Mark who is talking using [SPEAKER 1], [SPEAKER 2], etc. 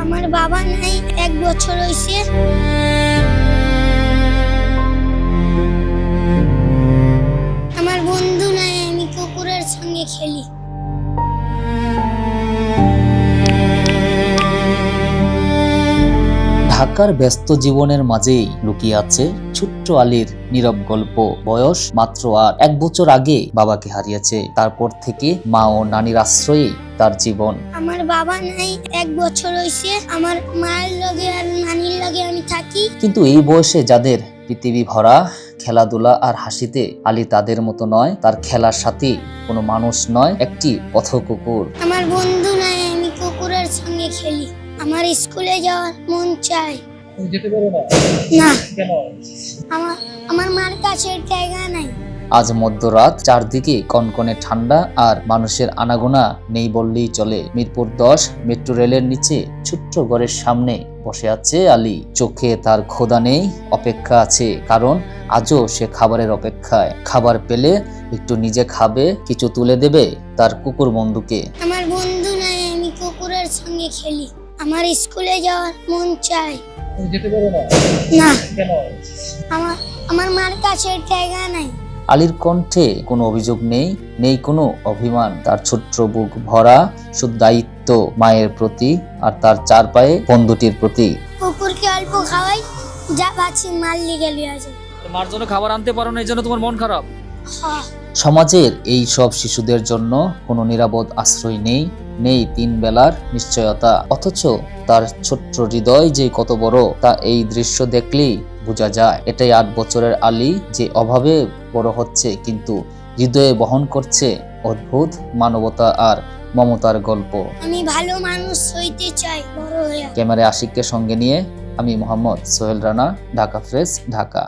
[SPEAKER 1] আমার বাবা নাই, 1 বছর হইছে। আমার বন্ধু নাই, আমি কুকুরের সঙ্গে খেলি।
[SPEAKER 2] ঢাকার ব্যস্ত জীবনের মাঝেই লুকিয়ে আছে ছোট্ট আলীর নীরব গল্প। বয়স মাত্র 8। 1 বছর আগে বাবাকে হারিয়েছে। তারপর থেকে মা ও নানির আশ্রয়ে তার জীবন।
[SPEAKER 1] আমার বাবা নাই, 1 বছর হইছে। আমার মায়ের লগে আর নানির লগে আমি থাকি।
[SPEAKER 2] কিন্তু এই বয়সে যাদের পৃথিবী ভরা খেলাধুলা আর হাসিতে, আলী তাদের মতো নয়। তার খেলার সাথী কোনো মানুষ নয়, একটি পথকুকুর।
[SPEAKER 1] আমার বন্ধু নাই, আমি কুকুরের সঙ্গে খেলি। আমার স্কুলে যাওয়ার মন চায়
[SPEAKER 3] যেতে পারো না?
[SPEAKER 1] না,
[SPEAKER 3] কেন?
[SPEAKER 1] আমার মার কাছে জায়গা নাই।
[SPEAKER 2] আজ মধ্যরাত, চারদিকে কনকনে ঠান্ডা আর মানুষের আনাগোনা নেই বললেই চলে। মিরপুর 10 মেট্রো রেলের নিচে ছোট্ট ঘরের সামনে বসে আছে আলী। চোখে তার ক্ষুধা নেই, অপেক্ষা আছে, কারণ আজও সে খাবারের অপেক্ষায়। খাবার পেলে একটু নিজে খাবে, কিছু তুলে দেবে তার কুকুর বন্ধুকে।
[SPEAKER 1] আমার বন্ধু নাই, আমি কুকুরের সঙ্গে খেলি। আমার স্কুলে যাওয়ার মন চায়
[SPEAKER 3] যেতে পারো না?
[SPEAKER 1] না,
[SPEAKER 3] কেন?
[SPEAKER 1] আমার মার কাছে জায়গা নাই।
[SPEAKER 2] আলীর কণ্ঠে কোনো অভিযোগ নেই, নেই কোনো অভিমান। তার ছোট্ট বুক ভরা শুধু দায়িত্ব মায়ের প্রতি আর তার চার পায়ে বন্ধুটির প্রতি।
[SPEAKER 1] কুকুরকে অল্প খাওয়াই, যা পাচ্ছি মার লিগে লিয়া যায়।
[SPEAKER 3] মার জন্য খাবার আনতে পারো না, এই জন্য তোমার মন খারাপ?
[SPEAKER 1] হ্যাঁ,
[SPEAKER 2] সমাজের এই সব শিশুদের জন্য কোনো নিরাপদ আশ্রয় নেই, নেই 3 বেলার নিশ্চয়তা। অথচ তার ছোট্ট হৃদয় যে কত বড় তা এই দৃশ্য দেখলেই বোঝা যায়। এটাই 8 বছরের আলী, যে অভাবে বড় হচ্ছে কিন্তু হৃদয়ে বহন করছে অদ্ভুত মানবতা আর মমতার গল্প।
[SPEAKER 1] আমি ভালো মানুষ হইতে চাই বড় হয়ে।
[SPEAKER 2] ক্যামেরায় আশিককে সঙ্গে নিয়ে আমি মোহাম্মদ সোহেল রানা, ঢাকা প্রেস, ঢাকা।